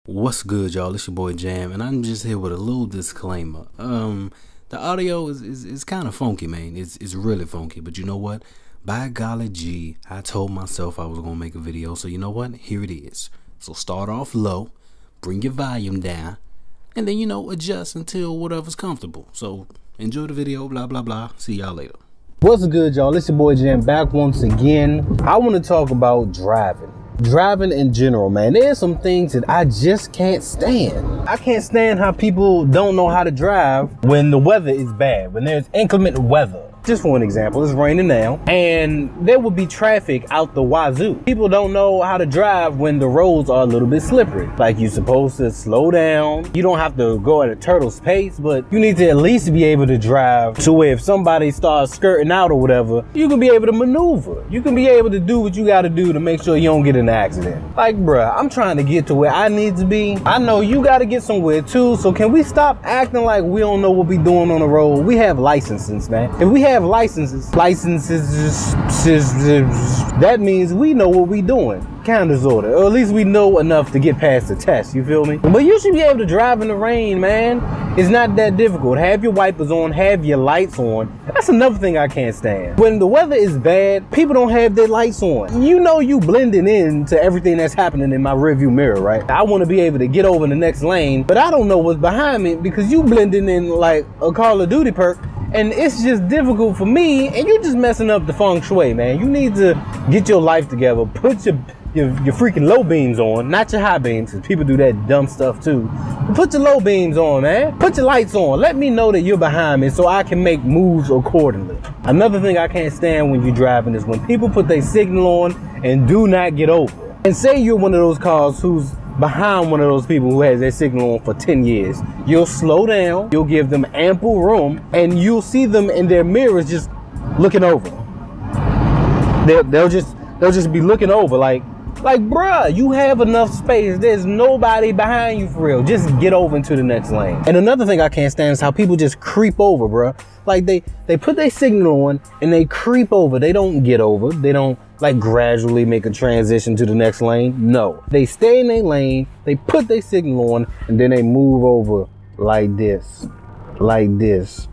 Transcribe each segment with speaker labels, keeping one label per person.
Speaker 1: What's good, y'all? It's your boy Jam, and I'm just here with a little disclaimer. The audio is kind of funky, man. It's really funky, but you know what? By golly gee, I told myself I was gonna make a video, so you know what? Here it is. So start off low, bring your volume down, and then adjust until whatever's comfortable. So enjoy the video, blah blah blah. See y'all later.
Speaker 2: What's good, y'all? It's your boy Jam back once again. I want to talk about driving in general, man. There's some things that I just can't stand. I can't stand how people don't know how to drive when the weather is bad, when there's inclement weather. Just for an example, it's raining now, and there will be traffic out the wazoo. People don't know how to drive when the roads are a little bit slippery. Like, you're supposed to slow down. You don't have to go at a turtle's pace, but you need to at least be able to drive to where if somebody starts skirting out or whatever, you can be able to maneuver. You can be able to do what you got to do to make sure you don't get in an accident. Like, bruh, I'm trying to get to where I need to be. I know you got to get somewhere too, so can we stop acting like we don't know what we doing on the road? We have licenses, man. If we have licenses, that means we know what we doing. Kind of, sort of, or at least we know enough to get past the test, you feel me? But you should be able to drive in the rain, man. It's not that difficult. Have your wipers on, have your lights on. That's another thing I can't stand. When the weather is bad, people don't have their lights on. You know you blending in to everything that's happening in my rearview mirror, right? I want to be able to get over in the next lane, but I don't know what's behind me because you blending in like a Call of Duty perk. And it's just difficult for me, and you're just messing up the feng shui, man. You need to get your life together. Put your freaking low beams on, not your high beams, because people do that dumb stuff too. Put your low beams on, man. Put your lights on. Let me know that you're behind me so I can make moves accordingly. Another thing I can't stand when you're driving is when people put their signal on and do not get over. And say you're one of those cars who's behind one of those people who has their signal on for 10 years. You'll slow down, you'll give them ample room, and you'll see them in their mirrors just looking over. They'll just be looking over like bruh, you have enough space. There's nobody behind you for real. Just get over into the next lane. And another thing I can't stand is how people just creep over, bruh. Like they put their signal on and they creep over. They don't get over. They don't like gradually make a transition to the next lane. No, they stay in their lane. They put their signal on and then they move over like this, like this.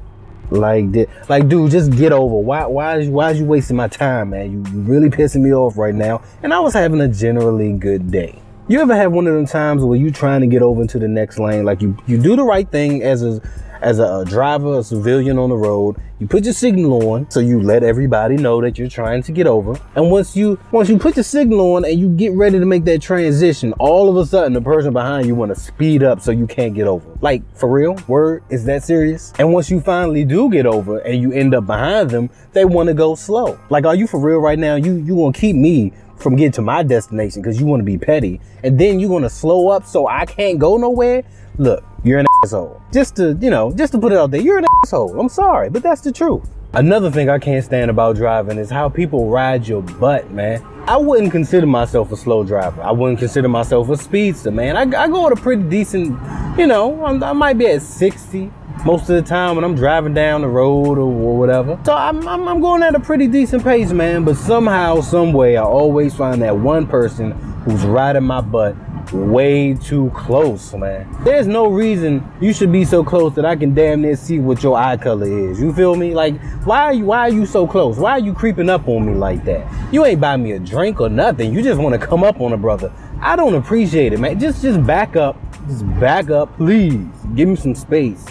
Speaker 2: Like, dude, just get over. Why is you wasting my time, man? You really pissing me off right now. And I was having a generally good day. You ever have one of them times where you trying to get over into the next lane? Like you do the right thing as a driver, a civilian on the road. You put your signal on, so you let everybody know that you're trying to get over. And once you put your signal on and you get ready to make that transition, all of a sudden the person behind you want to speed up so you can't get over. Like, for real? Word? Is that serious? And once you finally do get over and you end up behind them, they want to go slow. Like, are you for real right now? You want to keep me from getting to my destination because you want to be petty, and then you want to slow up so I can't go nowhere? Look, you're an asshole. Just to put it out there, you're an asshole. I'm sorry, but that's the truth. Another thing I can't stand about driving is how people ride your butt, man. I wouldn't consider myself a slow driver. I wouldn't consider myself a speedster, man. I go at a pretty decent, I might be at 60 most of the time when I'm driving down the road or whatever. So I'm going at a pretty decent pace, man. But somehow, some way, I always find that one person who's riding my butt way too close, man. There's no reason you should be so close that I can damn near see what your eye color is. You feel me? Like, why are you so close? Why are you creeping up on me like that? You ain't buy me a drink or nothing. You just want to come up on a brother. I don't appreciate it, man. Just back up. Just back up, please. Give me some space.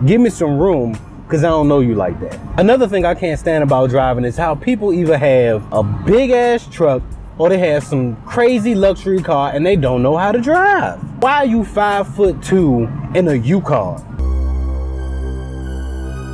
Speaker 2: Give me some room, because I don't know you like that. Another thing I can't stand about driving is how people either have a big ass truck or they have some crazy luxury car and they don't know how to drive. Why are you 5'2" in a Yukon?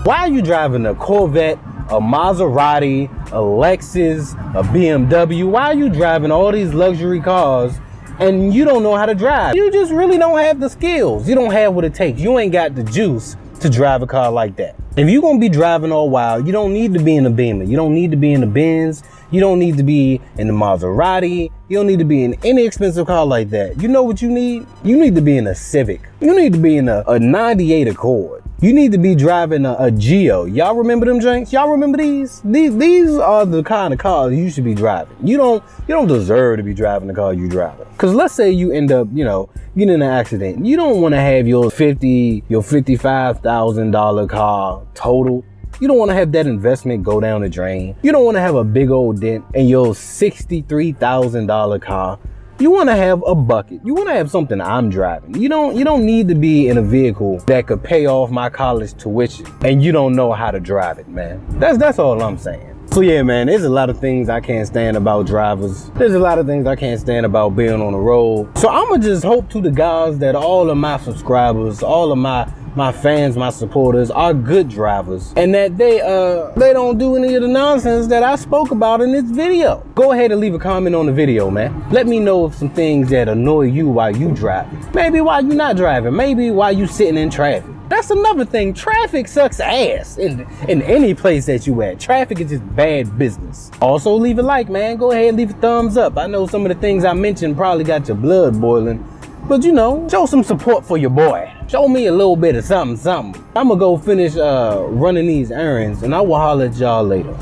Speaker 2: Why are you driving a Corvette, a Maserati, a Lexus, a BMW? Why are you driving all these luxury cars and you don't know how to drive? You just really don't have the skills. You don't have what it takes. You ain't got the juice to drive a car like that. If you're gonna be driving all wild, you don't need to be in a Beamer. You don't need to be in the Benz. You don't need to be in the Maserati. You don't need to be in any expensive car like that. You know what you need? You need to be in a Civic. You need to be in a 98 Accord. You need to be driving a Geo. Y'all remember them drinks? Y'all remember these? These are the kind of cars you should be driving. You don't deserve to be driving the car you driving. Cause let's say you end up, you know, getting in an accident. You don't want to have your $55,000 car totaled. You don't want to have that investment go down the drain. You don't want to have a big old dent in your $63,000 car. You want to have a bucket. You want to have something I'm driving. You don't need to be in a vehicle that could pay off my college tuition and you don't know how to drive it, man. That's all I'm saying. So yeah, man, there's a lot of things I can't stand about drivers. There's a lot of things I can't stand about being on the road. So I'ma just hope to the gods that all of my subscribers, all of my fans, my supporters are good drivers, and that they don't do any of the nonsense that I spoke about in this video. Go ahead and leave a comment on the video, man. Let me know of some things that annoy you while you driving. Maybe while you not driving, maybe while you sitting in traffic. That's another thing. Traffic sucks ass in any place that you at. Traffic is just bad business. Also, leave a like, man. Go ahead and leave a thumbs up. I know some of the things I mentioned probably got your blood boiling, but you know, show some support for your boy. Show me a little bit of something. I'm gonna go finish running these errands, and I will holler at y'all later.